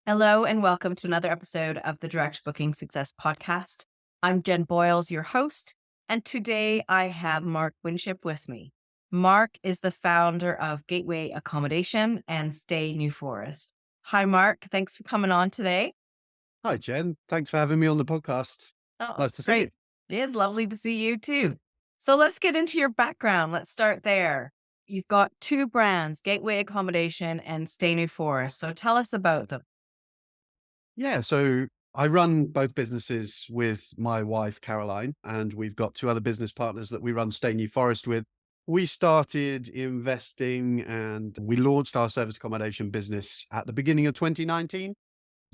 Hello and welcome to another episode of the Direct Booking Success Podcast. I'm Jen Boyles, your host, and today I have Mark Winship with me. Mark is the founder of Gateway Accommodation and Stay New Forest. Hi, Mark. Thanks for coming on today. Hi, Jen. Thanks for having me on the podcast. Oh, Nice it's to see you. great. It is lovely to see you too. So let's get into your background. Let's start there. You've got two brands, Gateway Accommodation and Stay New Forest. So tell us about them. Yeah, so I run both businesses with my wife, Caroline, and we've got two other business partners that we run Stay New Forest with. We started investing and we launched our service accommodation business at the beginning of 2019.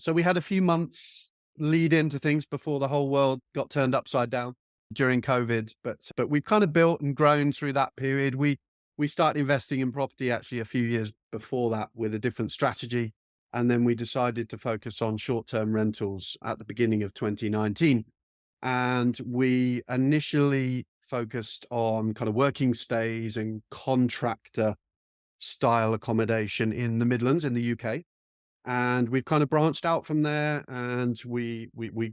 So we had a few months lead into things before the whole world got turned upside down during COVID. But we've kind of built and grown through that period. We started investing in property actually a few years before that with a different strategy. And then we decided to focus on short-term rentals at the beginning of 2019. And we initially focused on kind of working stays and contractor style accommodation in the Midlands in the UK. And we've kind of branched out from there, and we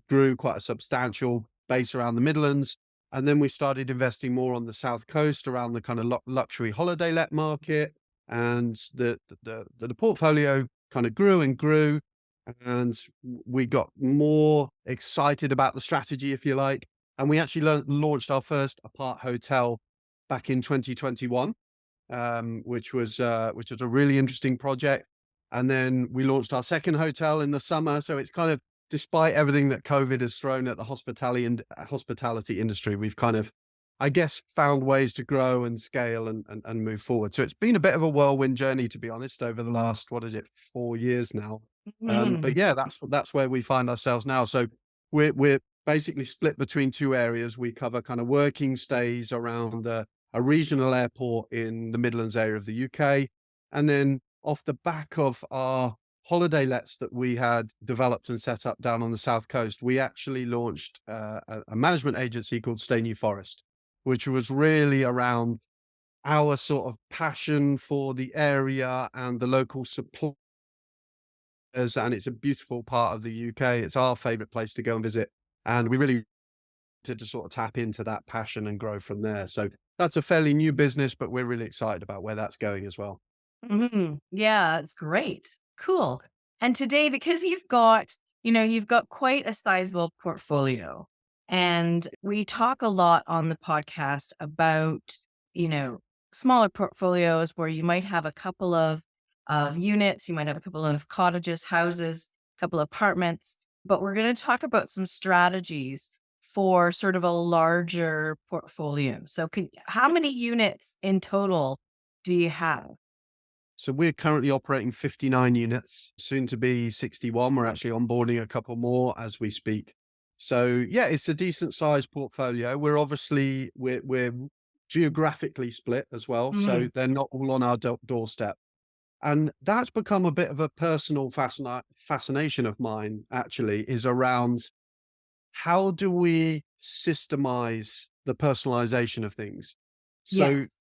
grew quite a substantial base around the Midlands. And then we started investing more on the South Coast around the kind of luxury holiday let market. And the portfolio kind of grew and grew, and we got more excited about the strategy, if you like. And we actually launched our first apart hotel back in 2021, which was a really interesting project. And then we launched our second hotel in the summer. So it's kind of, despite everything that COVID has thrown at the hospitality industry, we've kind of, I guess, found ways to grow and scale and move forward. So it's been a bit of a whirlwind journey, to be honest, over the last, what is it, 4 years now. But Mhm. yeah, that's where we find ourselves now. So we're basically split between two areas. We cover kind of working stays around a regional airport in the Midlands area of the UK. And then off the back of our holiday lets that we had developed and set up down on the South Coast, we actually launched a management agency called Stay New Forest, which was really around our sort of passion for the area and the local suppliers. And it's a beautiful part of the UK. It's our favorite place to go and visit. And we really to sort of tap into that passion and grow from there. So that's a fairly new business, but we're really excited about where that's going as well. Yeah, it's great. Cool. And today, because you've got quite a sizable portfolio, and we talk a lot on the podcast about, you know, smaller portfolios where you might have a couple of units, you might have a couple of cottages, houses, a couple of apartments, but we're going to talk about some strategies for sort of a larger portfolio. So how many units in total do you have? So we're currently operating 59 units, soon to be 61. We're actually onboarding a couple more as we speak. So yeah, it's a decent sized portfolio. We're geographically split as well, so they're not all on our doorstep. And that's become a bit of a personal fascination of mine, actually, is around how do we systemize the personalization of things? So Yes.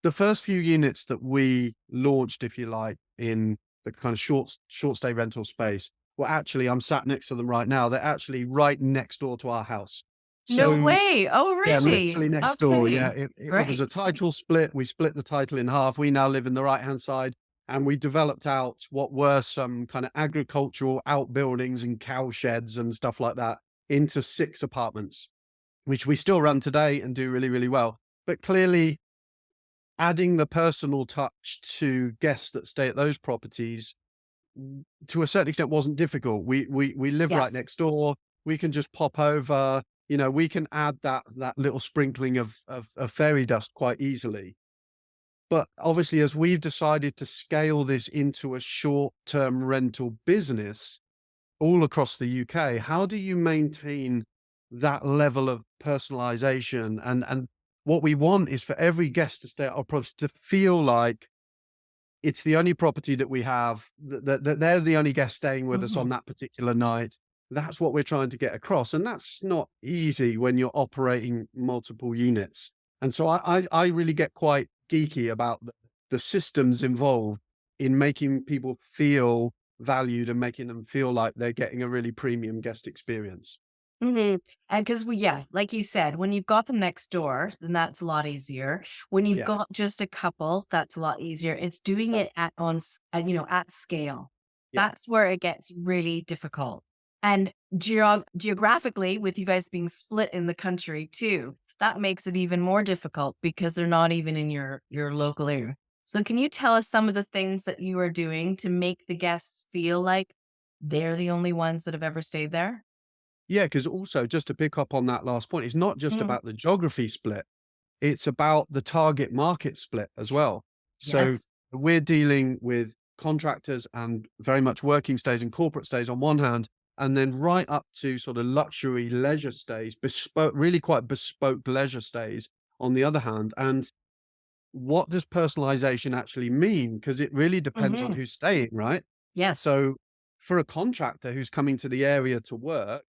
the first few units that we launched, if you like, in the kind of short stay rental space, well, actually, I'm sat next to them right now. They're actually right next door to our house. No So way. Oh, yeah, really? literally next door. Yeah, Okay. it was a Great. title split. We split the title in half. We now live in the right hand side, and we developed out what were some kind of agricultural outbuildings and cow sheds and stuff like that into 6 apartments, which we still run today and do really, really well. But clearly, adding the personal touch to guests that stay at those properties, to a certain extent, wasn't difficult. We live right Yes. next door. We can just pop over. We can add that little sprinkling of fairy dust quite easily. But obviously, as we've decided to scale this into a short-term rental business all across the UK, how do you maintain that level of personalization? And what we want is for every guest to stay at our property to feel like it's the only property that we have, that they're the only guest staying with us on Mhm. that particular night. That's what we're trying to get across, and that's not easy when you're operating multiple units. And so I really get quite geeky about the systems involved in making people feel valued and making them feel like they're getting a really premium guest experience. Mhm. And because yeah, like you said, when you've got them next door, then that's a lot easier. When you've Yeah. got just a couple, that's a lot easier. It's doing it at scale. Yeah. That's where it gets really difficult. And geographically, with you guys being split in the country too, that makes it even more difficult because they're not even in your local area. So can you tell us some of the things that you are doing to make the guests feel like they're the only ones that have ever stayed there? Yeah, because also just to pick up on that last point, it's not just Mhm. about the geography split, it's about the target market split as well. So Yes. we're dealing with contractors and very much working stays and corporate stays on one hand, and then right up to sort of luxury leisure stays, bespoke, really quite bespoke leisure stays on the other hand. And what does personalization actually mean? Because it really depends on Mhm. who's staying, right? Yes. So for a contractor who's coming to the area to work,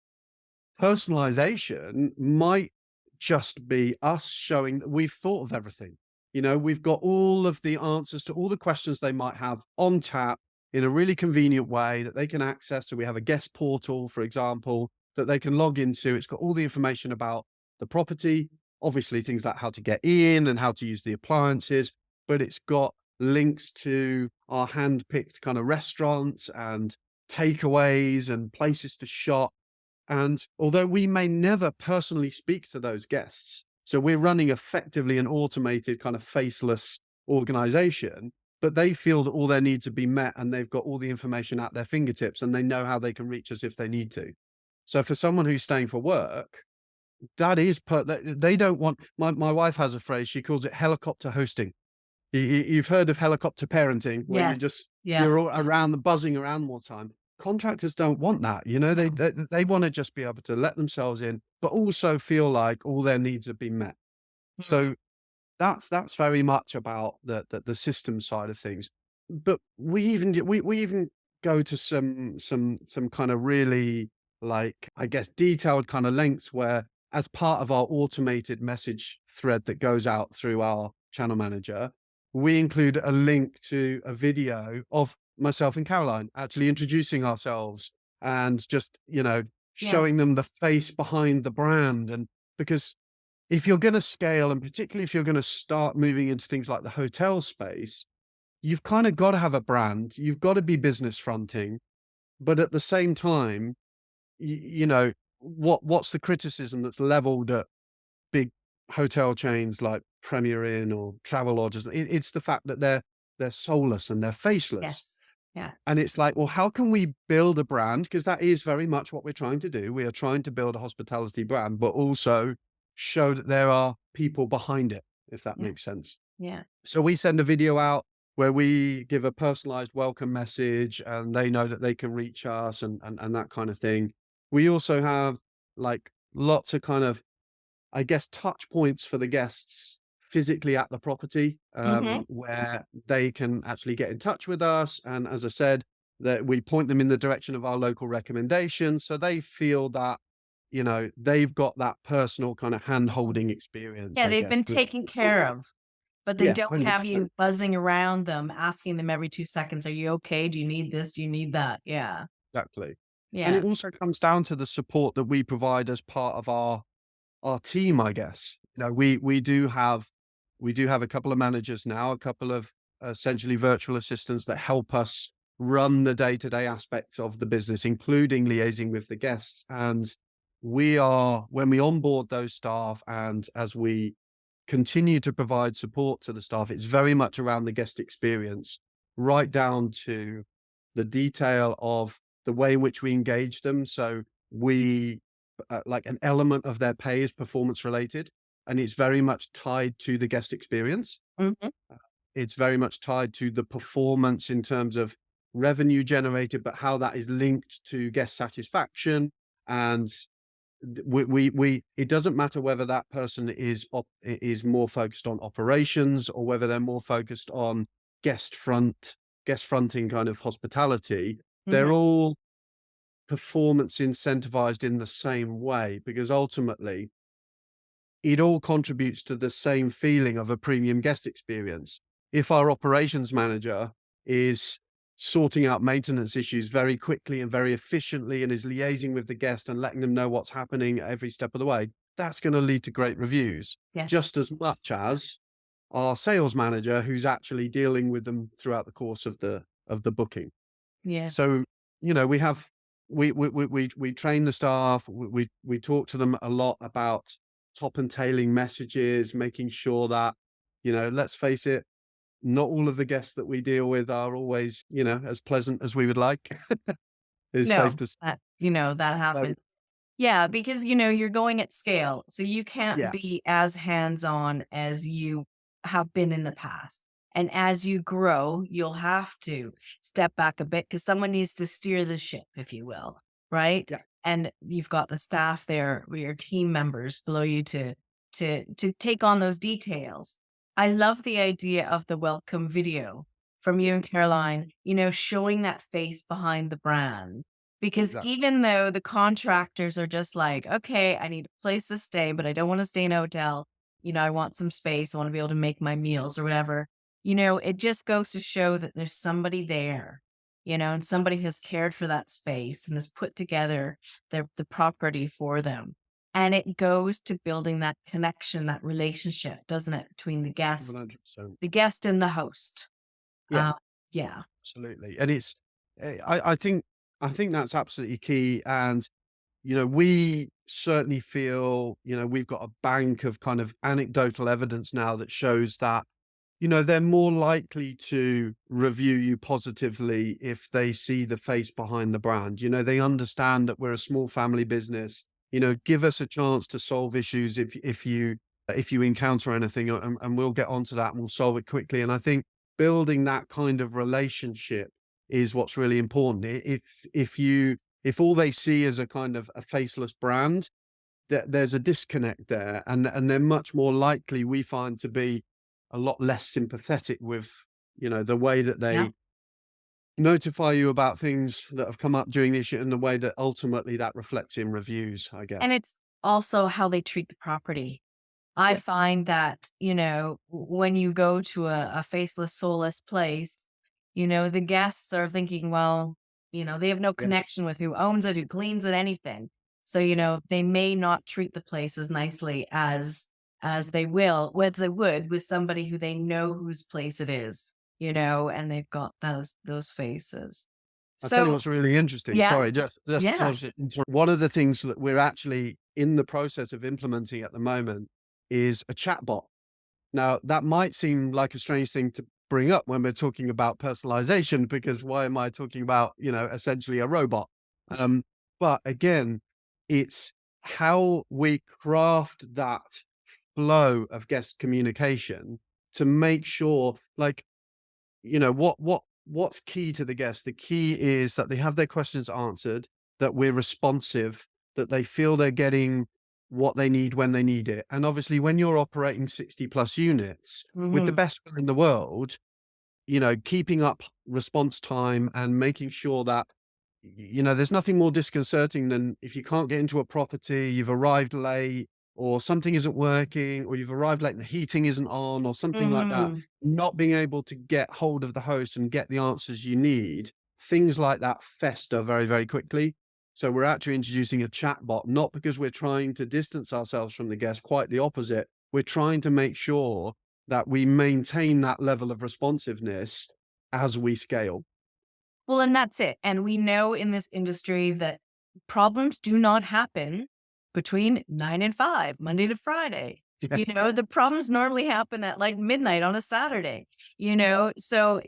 personalization might just be us showing that we've thought of everything. We've got all of the answers to all the questions they might have on tap in a really convenient way that they can access. So we have a guest portal, for example, that they can log into. It's got all the information about the property, obviously things like how to get in and how to use the appliances, but it's got links to our hand-picked kind of restaurants and takeaways and places to shop. And although we may never personally speak to those guests, so we're running effectively an automated kind of faceless organization, but they feel that all their needs have been met and they've got all the information at their fingertips and they know how they can reach us if they need to. So for someone who's staying for work, that is they don't want my wife has a phrase, she calls it helicopter hosting. You've heard of helicopter parenting, where Yes. Yeah. you're all around the buzzing around all the time. Contractors don't want that, No. they wanna just be able to let themselves in, but also feel like all their needs have been met. Mhm. So that's very much about the system side of things. But we even go to some kind of really, like, I guess, detailed kind of lengths where, as part of our automated message thread that goes out through our channel manager, we include a link to a video of myself and Caroline actually introducing ourselves and just, Yeah. showing them the face behind the brand. And because if you're going to scale, and particularly if you're going to start moving into things like the hotel space, you've kind of got to have a brand. You've got to be business fronting, but at the same time, what's the criticism that's leveled at big hotel chains like Premier Inn or Travel Lodges? It's the fact that they're soulless and they're faceless. Yes. Yeah. And it's like, well, how can we build a brand? Because that is very much what we're trying to do. We are trying to build a hospitality brand, but also show that there are people behind it, if that Yeah. makes sense. Yeah. So we send a video out where we give a personalized welcome message and they know that they can reach us and that kind of thing. We also have, like, lots of kind of, I guess, touch points for the guests physically at the property, Mhm. where they can actually get in touch with us. And as I said, that we point them in the direction of our local recommendations. So they feel that, they've got that personal kind of hand holding experience, Yeah, I they've guess. been taken care of, but they Yeah, don't have 100%. you buzzing around them, asking them every 2 seconds, "Are you okay? Do you need this? Do you need that?" Yeah. Exactly. And Yeah. it also comes down to the support that we provide as part of our team, I guess. We do have a couple of managers now, a couple of essentially virtual assistants that help us run the day-to-day aspects of the business, including liaising with the guests. And when we onboard those staff and as we continue to provide support to the staff, it's very much around the guest experience, right down to the detail of the way in which we engage them. So we like, an element of their pay is performance related, and it's very much tied to the guest experience. Mhm. It's very much tied to the performance in terms of revenue generated, but how that is linked to guest satisfaction. And it doesn't matter whether that person is more focused on operations or whether they're more focused on guest fronting kind of hospitality. Mhm. They're all performance incentivized in the same way, because ultimately it all contributes to the same feeling of a premium guest experience. If our operations manager is sorting out maintenance issues very quickly and very efficiently and is liaising with the guest and letting them know what's happening every step of the way, that's going to lead to great reviews, Yes. just as much as our sales manager who's actually dealing with them throughout the course of the booking. Yeah. So, we have we train the staff, we talk to them a lot about top and tailing messages, making sure that, let's face it, not all of the guests that we deal with are always, as pleasant as we would like. It's safe No, to say. that So, happens. Yeah, because, you're going at scale, so you can't yeah, be as hands-on as you have been in the past. And as you grow, you'll have to step back a bit because someone needs to steer the ship, if you will, right? yeah, And you've got the staff there, or your team members below you to take on those details. I love the idea of the welcome video from you and Caroline, showing that face behind the brand, because exactly. even though the contractors are just like, okay, I need a place to stay, but I don't want to stay in a hotel. I want some space. I want to be able to make my meals or whatever. It just goes to show that there's somebody there, and somebody has cared for that space and has put together the property for them. And it goes to building that connection, that relationship, doesn't it, between100%. the guest and the host. Yeah, Uh, yeah. absolutely. And it's, I think that's absolutely key. And we certainly feel, we've got a bank of kind of anecdotal evidence now that shows that, they're more likely to review you positively if they see the face behind the brand. They understand that we're a small family business. Give us a chance to solve issues if you encounter anything, and we'll get onto that and we'll solve it quickly. And I think building that kind of relationship is what's really important. If all they see is a kind of a faceless brand, there's a disconnect there, and they're much more likely, we find, to be a lot less sympathetic with, the way that Yeah. they notify you about things that have come up during the issue, and the way that ultimately that reflects in reviews, I guess. And it's also how they treat the property. I Yeah, find that, when you go to a faceless, soulless place, the guests are thinking, well, they have no yeah. connection with who owns it, who cleans it, anything. So, they may not treat the place as nicely as they would with somebody who they know whose place it is, and they've got those faces. I'll tell you So what's really interesting. yeah, Sorry, just yeah. sorry to interrupt. One of the things that we're actually in the process of implementing at the moment is a chatbot. Now, that might seem like a strange thing to bring up when we're talking about personalization, because why am I talking about, essentially a robot? Um, but again, it's how we craft that flow of guest communication to make sure, like, what's key to the guest? The key is that they have their questions answered, that we're responsive, that they feel they're getting what they need when they need it. And obviously, when you're operating 60 plus units with the Mhm. best in the world, keeping up response time and making sure that, there's nothing more disconcerting than if you can't get into a property, you've arrived late, or something isn't working, or you've arrived late and the heating isn't on, or something like that, Mhm. not being able to get hold of the host and get the answers you need. Things like that fester very, very quickly. So we're actually introducing a chatbot, not because we're trying to distance ourselves from the guest, quite the opposite. We're trying to make sure that we maintain that level of responsiveness as we scale. Well, and that's it. And we know in this industry that problems do not happen between 9 and 5, Monday to Friday. Yeah, The problems normally happen at like midnight on a Saturday, so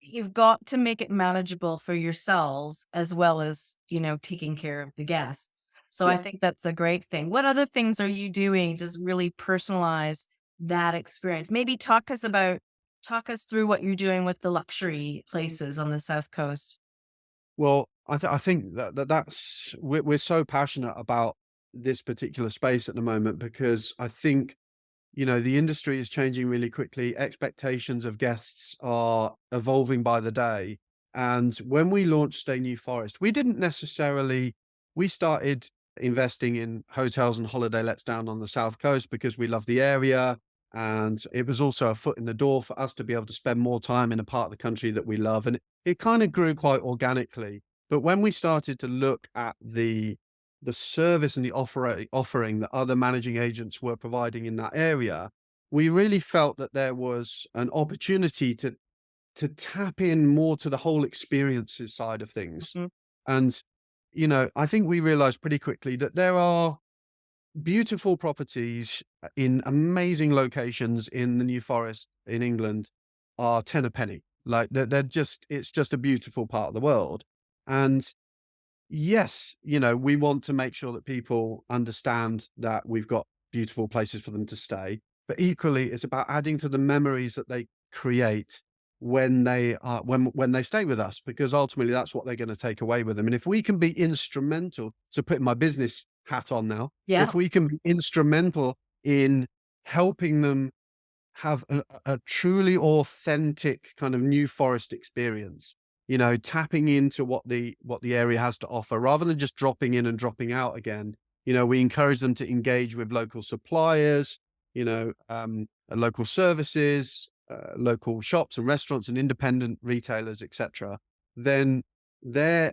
you've got to make it manageable for yourselves as well as, taking care of the guests. So I yeah. think that's a great thing. What other things are you doing to really personalize that experience? Maybe talk us through what you're doing with the luxury places on the South Coast. Well, I think that's we're so passionate about this particular space at the moment, because I think, the industry is changing really quickly. Expectations of guests are evolving by the day. And when we launched Stay New Forest, we started investing in hotels and holiday lets down on the South Coast because we love the area. And it was also a foot in the door for us to be able to spend more time in a part of the country that we love. And it kind of grew quite organically. But when we started to look at the service and the offering that other managing agents were providing in that area, we really felt that there was an opportunity to tap in more to the whole experiences side of things. Mhm. And, I think we realized pretty quickly that there are beautiful properties in amazing locations in the New Forest in England are 10 a penny. Like they're just, it's just a beautiful part of the world. And yes, we want to make sure that people understand that we've got beautiful places for them to stay, but equally, it's about adding to the memories that they create when they stay with us, because ultimately that's what they're going to take away with them. And if we can be instrumental, so putting my business hat on now, Yeah. if we can be instrumental in helping them have a truly authentic kind of New Forest experience, tapping into what the area has to offer rather than just dropping in and dropping out again. We encourage them to engage with local suppliers, local services, local shops and restaurants and independent retailers, etc. Then they're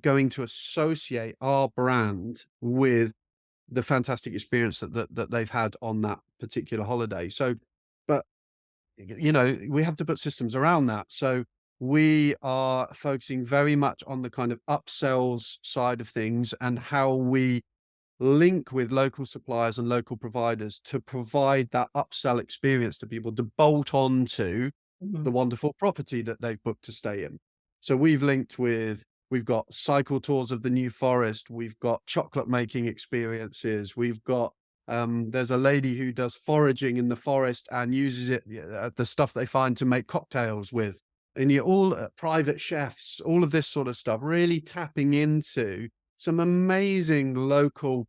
going to associate our brand with the fantastic experience that they've had on that particular holiday. So, but we have to put systems around that. So we are focusing very much on the kind of upsells side of things and how we link with local suppliers and local providers to provide that upsell experience to people to bolt on to Mhm. the wonderful property that they've booked to stay in. So we've got cycle tours of the New Forest, we've got chocolate making experiences, we've got there's a lady who does foraging in the forest and uses it, the stuff they find, to make cocktails with. And you all private chefs, all of this sort of stuff, really tapping into some amazing local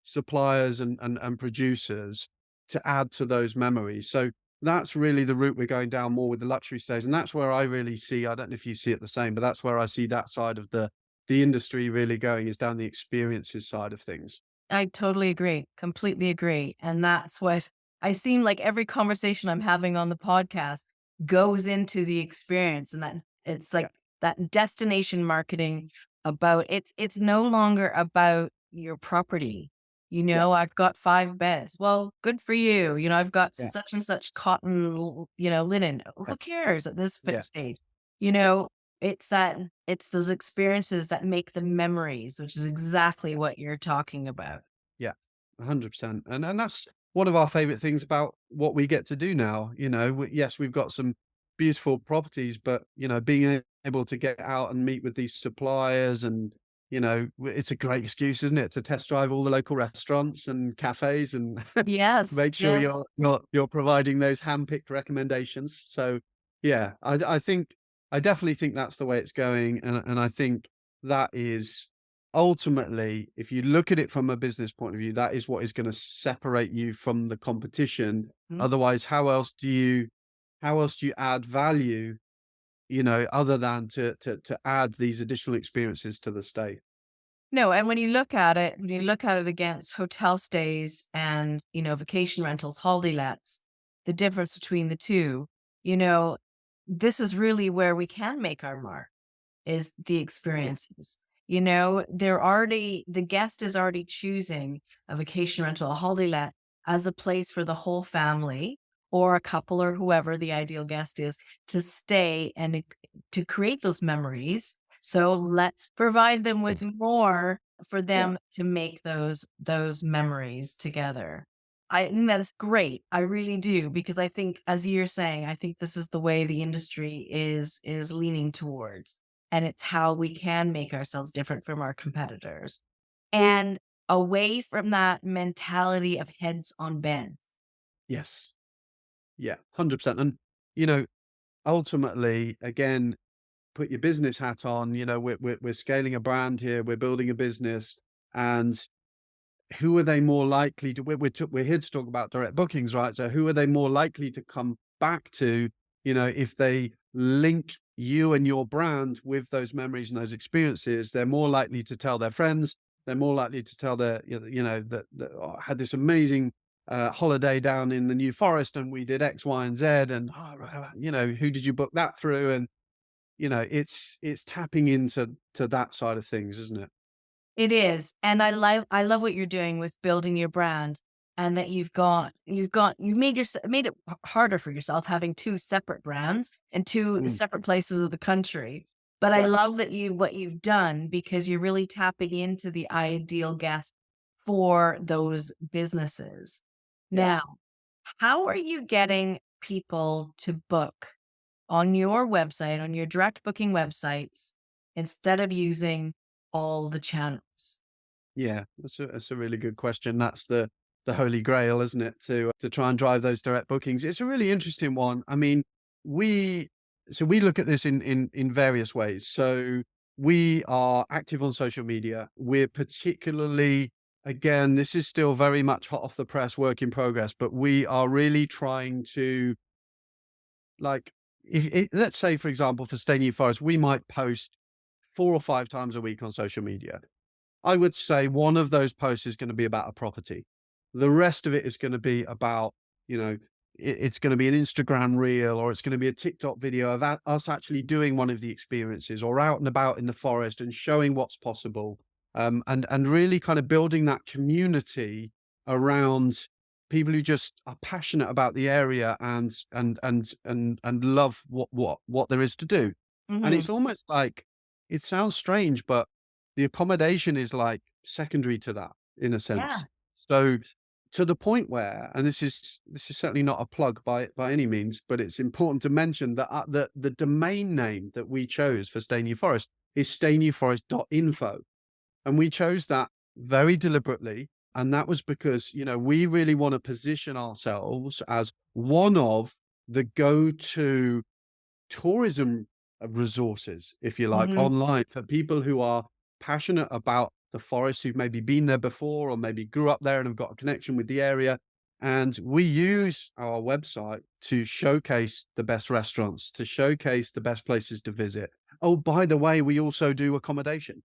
suppliers and producers to add to those memories. So that's really the route we're going down more with the luxury stays. And that's where I really see, I don't know if you see it the same, but that's where I see that side of the industry really going, is down the experiences side of things. I totally agree, completely agree. And that's what I seem like every conversation I'm having on the podcast goes into the experience, and that it's Yeah. like that destination marketing about it's no longer about your property. Yeah. I've got 5 beds. Well, good for you. I've got Yeah. such and such cotton, linen. Yeah. Who cares at this Yeah. stage? You know, it's those experiences that make the memories, which is exactly what you're talking about. Yeah, 100%. And that's one of our favorite things about what we get to do now. Yes, we've got some beautiful properties, but being able to get out and meet with these suppliers, and it's a great excuse, isn't it, to test drive all the local restaurants and cafes and Yes, make sure yes. you're providing those handpicked recommendations. So yeah, I definitely think that's the way it's going, and I think that is ultimately, if you look at it from a business point of view, that is what is going to separate you from the competition. Mhm. Otherwise, how else do you add value, other than to add these additional experiences to the stay? No, and when you look at it against hotel stays and, vacation rentals, holiday lets, the difference between the two, you know, this is really where we can make our mark. Is the experiences. The guest is already choosing a vacation rental, a holiday let as a place for the whole family or a couple or whoever the ideal guest is to stay and to create those memories. So let's provide them with more for Yeah. them to make those memories together. I think that is great. I really do, because I think, as you're saying, I think this is the way the industry is leaning towards, and it's how we can make ourselves different from our competitors and away from that mentality of heads on bend. Yes. Yeah. 100%. And you know, ultimately, again, put your business hat on. We're scaling a brand here. We're building a business, and who are they more likely to we're here to talk about direct bookings, right? So who are they more likely to come back to, if they link you and your brand with those memories and those experiences? They're more likely to tell their friends. They're more likely to tell their, that "Oh, I had this amazing holiday down in the New Forest and we did X, Y, and Z. And, who did you book that through? And it's tapping into that side of things, isn't it? It is, and I love what you're doing with building your brand, and that you've made it harder for yourself having 2 separate brands in 2 Mm, separate places of the country. But I love that what you've done, because you're really tapping into the ideal guest for those businesses. yeah. Now, how are you getting people to book on your website, on your direct booking websites, instead of using all the channels? Yeah, that's a really good question. That's the holy grail, isn't it? To try and drive those direct bookings. It's a really interesting one. I mean, we we look at this in various ways. So we are active on social media. We're particularly, again, this is still very much hot off the press, work in progress, but we are really trying to, like, let's say, for example, for Stay New Forest, we might post 4 or 5 times a week on social media. I would say one of those posts is gonna be about a property. The rest of it is gonna be about, you know, it's gonna be an Instagram reel, or it's gonna be a TikTok video of us actually doing one of the experiences, or out and about in the forest and showing what's possible, and really kind of building that community around people who just are passionate about the area, and love what there is to do. And Mhm. it's almost like, it sounds strange, but the accommodation is like secondary to that, in a Yeah. sense. So, to the point where, and this is certainly not a plug by any means, but it's important to mention that the domain name that we chose for Stay New Forest is staynewforest.info, and we chose that very deliberately. And that was because, we really want to position ourselves as one of the go-to tourism resources, if you like, Mhm. online for people who are passionate about the forest, who've maybe been there before, or maybe grew up there and have got a connection with the area. And we use our website to showcase the best restaurants, to showcase the best places to visit. Oh, by the way, we also do accommodation.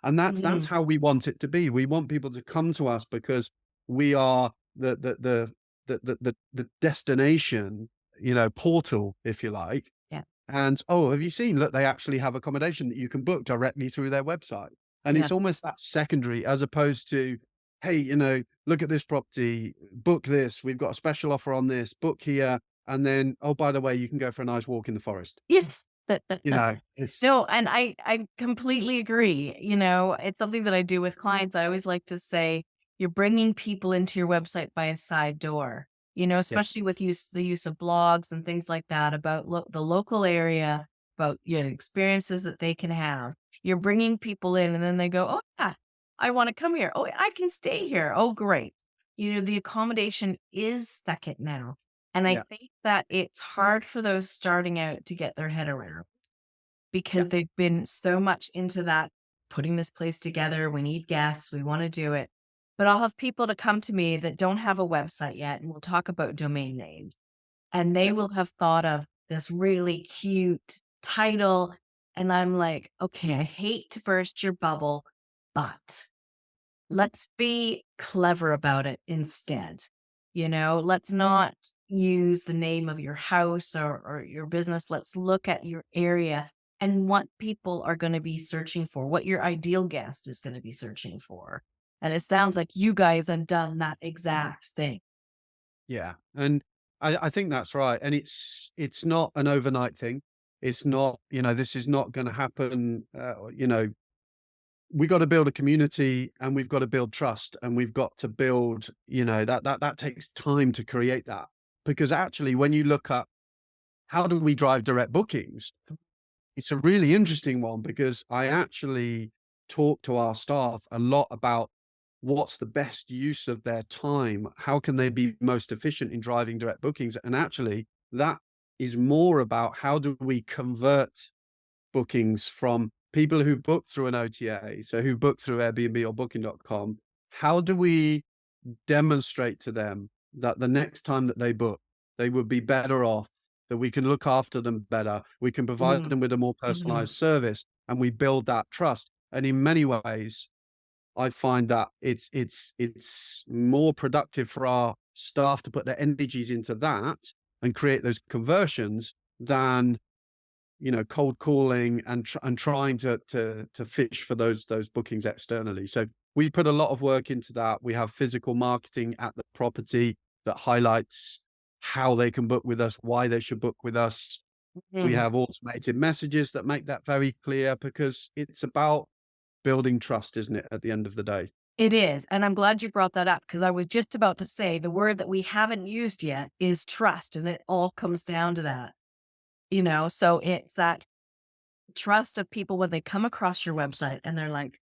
And that's Mhm. how we want it to be. We want people to come to us because we are the destination, portal, if you like. Yeah. And, "Oh, have you seen? Look, they actually have accommodation that you can book directly through their website." And Yeah. it's almost that secondary, as opposed to, "Hey, look at this property, book this. We've got a special offer on this, book here. And then, oh, by the way, you can go for a nice walk in the forest." Yes. It's No, and I completely agree. It's something that I do with clients. I always like to say, you're bringing people into your website by a side door. yeah, Especially with the use of blogs and things like that about the local area, about experiences that they can have. You're bringing people in, and then they go, "Oh yeah, I want to come here. Oh, I can stay here. Oh, great." The accommodation is second now, and I yeah, think that it's hard for those starting out to get their head around, yeah, because they've been so much into that, putting this place together. We need guests. We want to do it. But I'll have people to come to me that don't have a website yet, and we'll talk about domain names. And they will have thought of this really cute title. And I'm like, okay, I hate to burst your bubble, but let's be clever about it instead. Let's not use the name of your house, or your business. Let's look at your area and what people are going to be searching for, what your ideal guest is going to be searching for. And it sounds like you guys have done that exact thing. yeah. And I think that's right. And it's not an overnight thing. It's not, this is not gonna happen, we gotta build a community, and we've got to build trust, and we've got to build, that takes time to create that. Because actually, when you look at how do we drive direct bookings, it's a really interesting one, because I actually talk to our staff a lot about what's the best use of their time. How can they be most efficient in driving direct bookings? And actually, that is more about how do we convert bookings from people who book through an OTA, so who book through Airbnb or booking.com. How do we demonstrate to them that the next time that they book, they would be better off, that we can look after them better, we can provide Mhm. them with a more Mhm. personalized service, and we build that trust. And in many ways, I find that it's more productive for our staff to put their energies into that and create those conversions than cold calling and trying to fish for those bookings externally. So we put a lot of work into that. We have physical marketing at the property that highlights how they can book with us, why they should book with us. We Mhm. have automated messages that make that very clear, because it's about building trust, isn't it, at the end of the day? It is. And I'm glad you brought that up because I was just about to say the word that we haven't used yet is trust. And it all comes down to that, So it's that trust of people when they come across your website and they're like,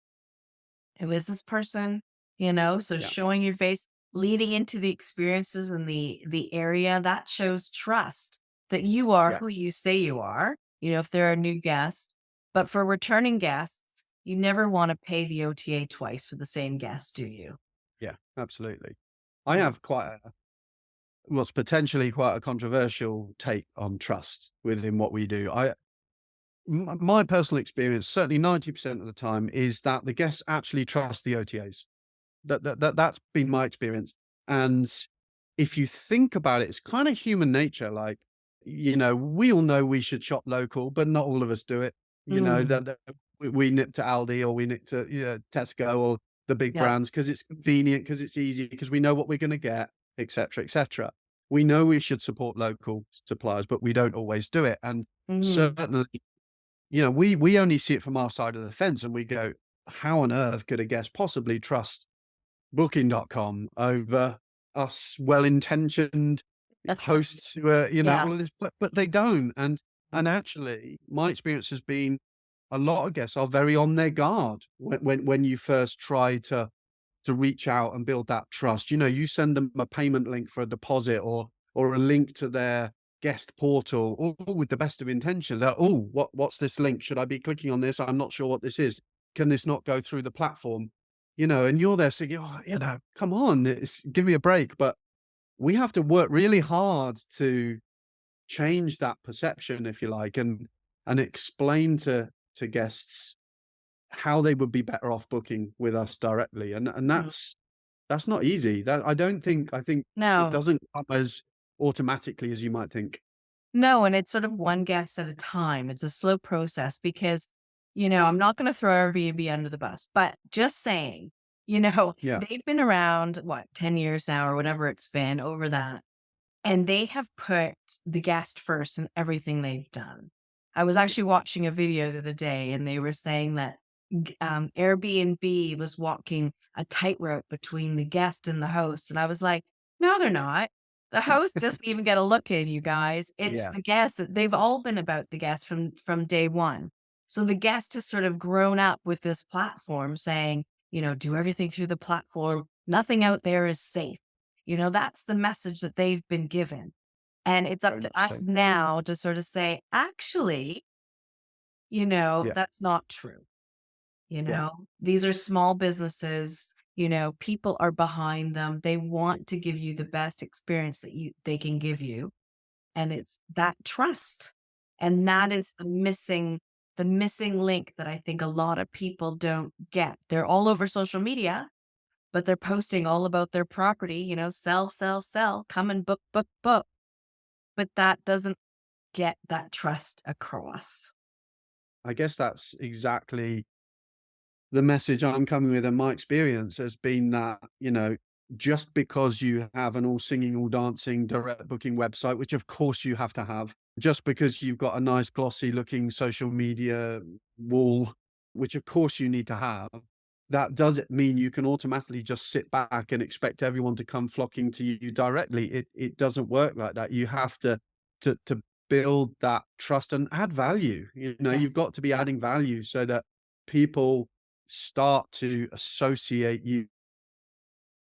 who is this person? So Yeah, showing your face, leading into the experiences in the area, that shows trust that you are yeah, who you say you are, if they're a new guest. But for returning guests, you never want to pay the OTA twice for the same guest, do you? yeah, absolutely. I Mm. have quite a what's potentially quite a controversial take on trust within what we do. My personal experience, certainly 90% of the time, is that the guests actually trust the OTAs. That's been my experience. And if you think about it, it's kind of human nature. Like, we all know we should shop local, but not all of us do it. Mm. That we nip to Aldi, or we nip to Tesco, or the big Yeah. brands, because it's convenient, because it's easy, because we know what we're going to get, etc., etc. We know we should support local suppliers, but we don't always do it. And Mhm. certainly, we only see it from our side of the fence, and we go, how on earth could a guest possibly trust Booking.com over us well-intentioned hosts who are, Yeah. all of this, but they don't. And Mm. actually, my experience has been a lot of guests are very on their guard when you first try to reach out and build that trust. You send them a payment link for a deposit, or a link to their guest portal, all with the best of intentions. Oh, what's this link? Should I be clicking on this? I'm not sure what this is. Can this not go through the platform? And you're there saying, oh, come on, give me a break. But we have to work really hard to change that perception, if you like, and explain to guests how they would be better off booking with us directly. And Mhm. that's not easy. That I think it No. doesn't come as automatically as you might think. No, and it's sort of one guest at a time. It's a slow process because, I'm not going to throw Airbnb under the bus, but just saying, Yeah. they've been around, what, 10 years now or whatever it's been over that. And they have put the guest first in everything they've done. I was actually watching a video the other day and they were saying that Airbnb was walking a tightrope between the guest and the host. And I was like, no, they're not. The host doesn't even get a look in, you guys. It's Yeah. the guest. They've all been about the guest from day one. So the guest has sort of grown up with this platform saying, do everything through the platform. Nothing out there is safe. That's the message that they've been given. And it's up Very to much us so. now to sort of say, actually, Yeah. that's not true. Yeah. These are small businesses, people are behind them. They want to give you the best experience that they can give you. And it's that trust. And that is the missing link that I think a lot of people don't get. They're all over social media, but they're posting all about their property, sell, sell, sell, come and book, book, book. But that doesn't get that trust across. I guess that's exactly the message I'm coming with, and my experience has been that, just because you have an all singing, all dancing direct booking website, which of course you have to have, just because you've got a nice glossy looking social media wall, which of course you need to have, that doesn't mean you can automatically just sit back and expect everyone to come flocking to you directly. It doesn't work like that. You have to build that trust and add value. You've Yes. got to be adding value so that people start to associate you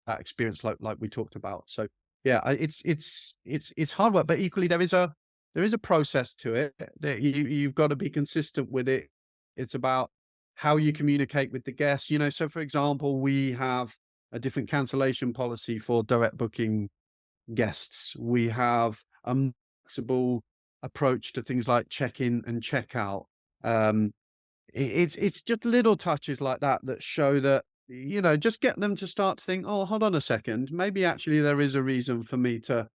that experience, like we talked about. So yeah, it's hard work, but equally there is a process to it that you've got to be consistent with it. It's about how you communicate with the guests. So for example, we have a different cancellation policy for direct booking guests. We have a flexible approach to things like check-in and check-out. Um, it's just little touches like that that show that, just get them to start to think, "Oh, hold on a second, maybe actually there is a reason for me to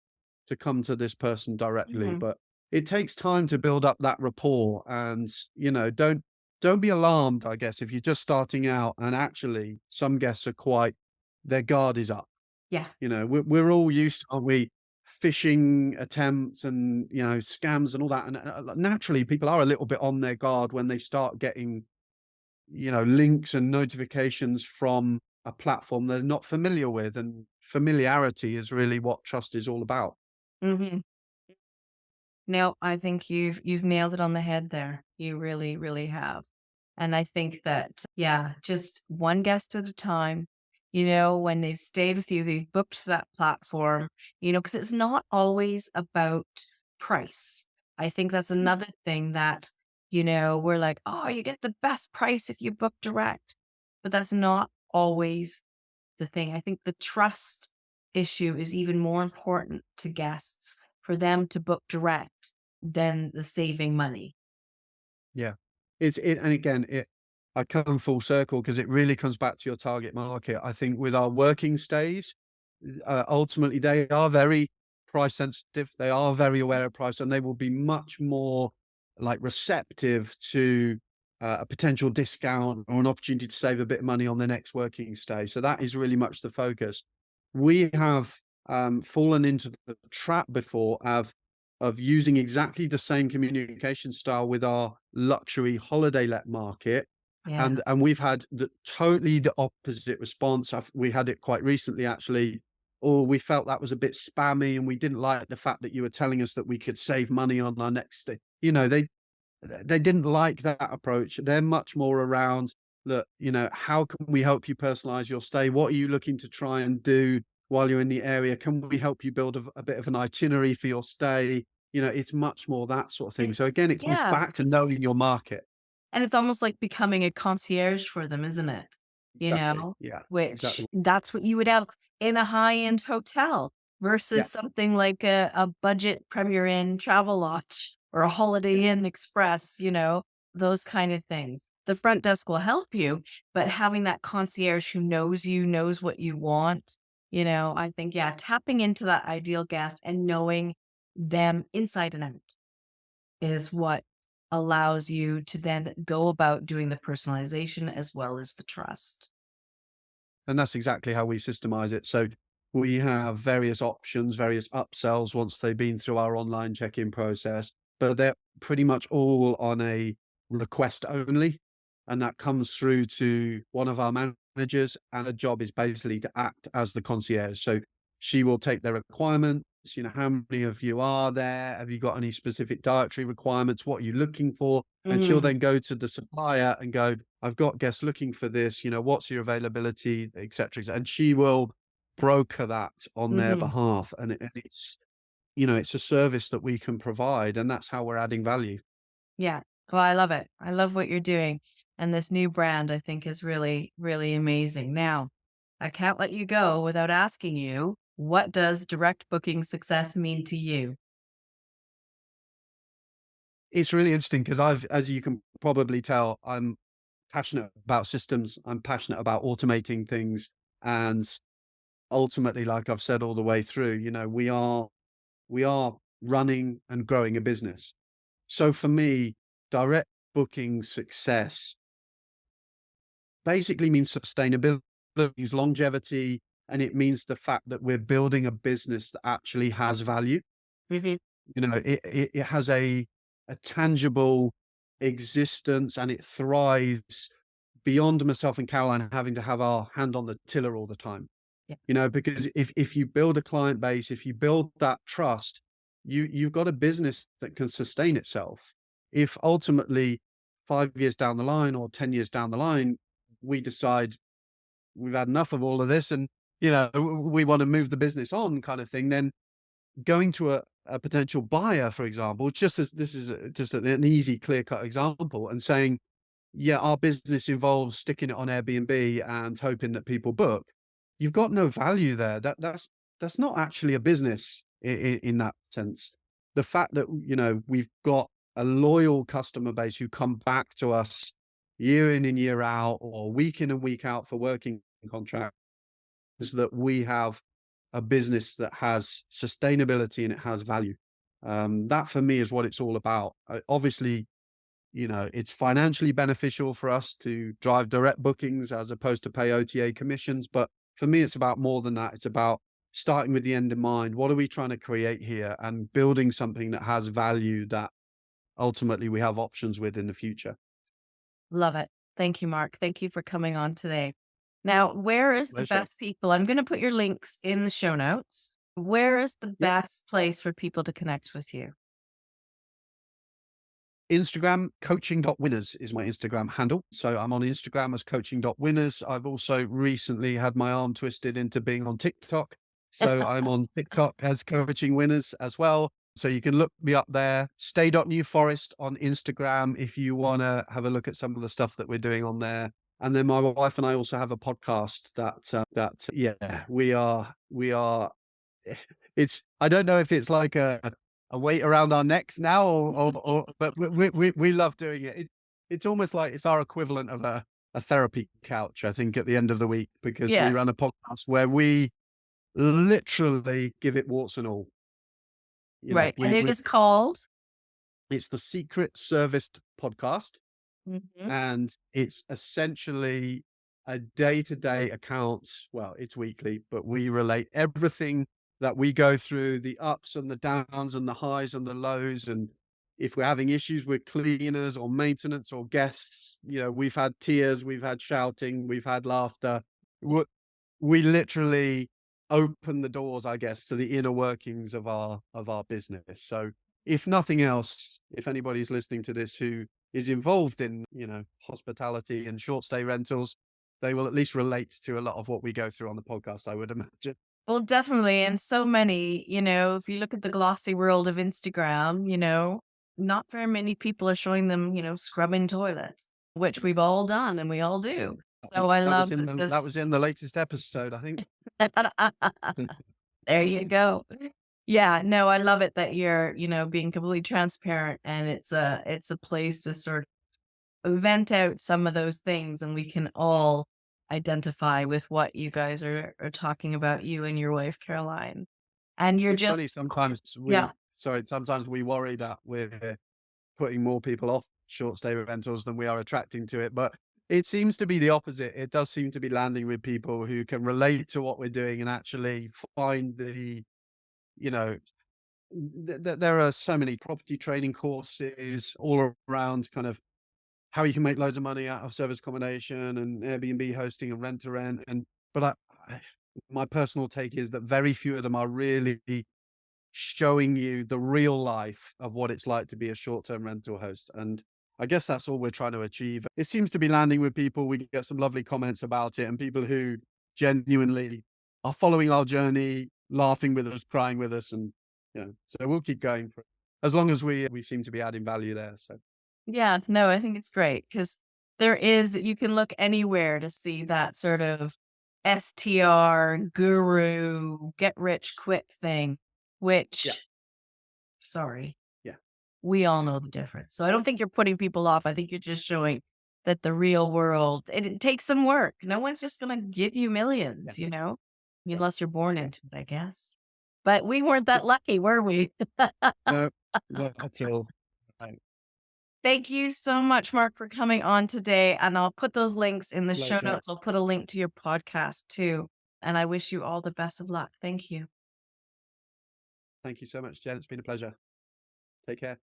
come to this person directly." Mhm. But it takes time to build up that rapport, and, don't be alarmed, I guess, if you're just starting out and actually some guests are quite their guard is up. Yeah. We're all used to, aren't we, phishing attempts and, scams and all that, and, naturally, people are a little bit on their guard when they start getting, links and notifications from a platform they're not familiar with, and familiarity is really what trust is all about. Hmm. No, I think you've nailed it on the head there. You really, really have. And I think that, yeah, just one guest at a time, when they've stayed with you, they've booked that platform, because it's not always about price. I think that's another thing that, we're like, oh, you get the best price if you book direct. But that's not always the thing. I think the trust issue is even more important to guests for them to book direct than the saving money. Yeah. And again, I come full circle because it really comes back to your target market. I think with our working stays, ultimately they are very price sensitive. They are very aware of price, and they will be much more like receptive to a potential discount or an opportunity to save a bit of money on their next working stay. So that is really much the focus. We have fallen into the trap before of using exactly the same communication style with our luxury holiday let market. Yeah. And we've had totally the opposite response. We had it quite recently, actually. Or we felt that was a bit spammy, and we didn't like the fact that you were telling us that we could save money on our next stay. They didn't like that approach. They're much more around, look, how can we help you personalize your stay? What are you looking to try and do while you're in the area? Can we help you build a bit of an itinerary for your stay? It's much more that sort of thing. So It's again, it comes yeah. back to knowing your market. And it's almost like becoming a concierge for them, isn't it? You Exactly. know, Yeah. which Exactly. that's what you would have in a high-end hotel Yeah. versus something like a budget Premier Inn Travel Lodge or a Yeah. Holiday Inn Express, those kind of things. The front desk will help you, but having that concierge who knows you, knows what you want, I think, yeah, tapping into that ideal guest and knowing them inside and out is what allows you to then go about doing the personalization as well as the trust. And that's exactly how we systemize it. So we have various options, various upsells once they've been through our online check-in process, but they're pretty much all on a request only. And that comes through to one of our managers, and her job is basically to act as the concierge. So she will take their requirements, how many of you are there? Have you got any specific dietary requirements? What are you looking for? And she'll Mm, then go to the supplier and go, I've got guests looking for this, what's your availability, et cetera, et cetera. And she will broker that on their mhm. behalf. And it's a service that we can provide, and that's how we're adding value. Yeah. Well, I love it. I love what you're doing. And this new brand, I think, is really, really amazing. Now, I can't let you go without asking you, what does direct booking success mean to you? It's really interesting because as you can probably tell, I'm passionate about systems. I'm passionate about automating things. And ultimately, like I've said all the way through, we are running and growing a business. So for me, direct booking success basically means sustainability, means longevity, and it means the fact that we're building a business that actually has value. Mhm. It has a tangible existence, and it thrives beyond myself and Caroline having to have our hand on the tiller all the time. Yeah. Because if you build a client base, if you build that trust, you've got a business that can sustain itself. If ultimately 5 years down the line or 10 years down the line, we decide we've had enough of all of this, and, we want to move the business on kind of thing, then going to a potential buyer, for example, just as this is just an easy, clear-cut example, and saying, yeah, our business involves sticking it on Airbnb and hoping that people book. You've got no value there. That's not actually a business in that sense. The fact that, we've got a loyal customer base who come back to us year in and year out, or week in and week out for working contracts, is that we have a business that has sustainability and it has value. That for me is what it's all about. Obviously, it's financially beneficial for us to drive direct bookings as opposed to pay OTA commissions. But for me, it's about more than that. It's about starting with the end in mind. What are we trying to create here and building something that has value that ultimately we have options with in the future? Love it. Thank you, Mark. Thank you for coming on today. Now, where is the Pleasure. best people? I'm going to put your links in the show notes. Where is the Yeah. best place for people to connect with you? Instagram, coaching.winners is my Instagram handle. So I'm on Instagram as coaching.winners. I've also recently had my arm twisted into being on TikTok. So I'm on TikTok as coaching winners as well. So you can look me up there. Stay.newforest on Instagram if you want to have a look at some of the stuff that we're doing on there. And then my wife and I also have a podcast that yeah, we are it's I don't know if it's like a weight around our necks now or but we love doing it. It's almost like it's our equivalent of a therapy couch, I think, at the end of the week, because we Yeah, run a podcast where we literally give it warts and all. You know, right. And it is called. it's the Secret Serviced Podcast. Mhm. And it's essentially a day-to-day account. Well, it's weekly, but we relate everything that we go through, the ups and the downs and the highs and the lows. And if we're having issues with cleaners or maintenance or guests, we've had tears, we've had shouting, we've had laughter. We literally open the doors, I guess, to the inner workings of our business. So if nothing else, if anybody's listening to this who is involved in, hospitality and short stay rentals, they will at least relate to a lot of what we go through on the podcast, I would imagine. Well, definitely. And so many, if you look at the glossy world of Instagram, not very many people are showing them, scrubbing toilets, which we've all done and we all do. So I That was love in that that this. was in the latest episode, I think. There you go. Yeah, no, I love it that you're, being completely transparent and it's a place to sort of vent out some of those things and we can all identify with what you guys are talking about, you and your wife, Caroline. And you're It's just. funny, Yeah. sometimes we worry that we're putting more people off short stay rentals than we are attracting to it. But it seems to be the opposite. It does seem to be landing with people who can relate to what we're doing and actually find you know, there are so many property training courses all around kind of how you can make loads of money out of service accommodation and Airbnb hosting and rent to rent. But my personal take is that very few of them are really showing you the real life of what it's like to be a short-term rental host. And I guess that's all we're trying to achieve. It seems to be landing with people. We get some lovely comments about it and people who genuinely are following our journey, laughing with us, crying with us. And, so we'll keep going for as long as we seem to be adding value there. So Yeah, no, I think it's great because you can look anywhere to see that sort of STR guru get rich quick thing, yeah, which, sorry, yeah, we all know the difference. So I don't think you're putting people off. I think you're just showing that the real world, it takes some work. No one's just going to give you yeah, millions, so, unless you're born yeah. into it, I guess. But we weren't that lucky, were we? No, no, that's all. Right. Thank you so much, Mark, for coming on today. And I'll put those links in the show Pleasure. notes. I'll put a link to your podcast too. And I wish you all the best of luck. Thank you. Thank you so much, Jen. It's been a pleasure. Take care.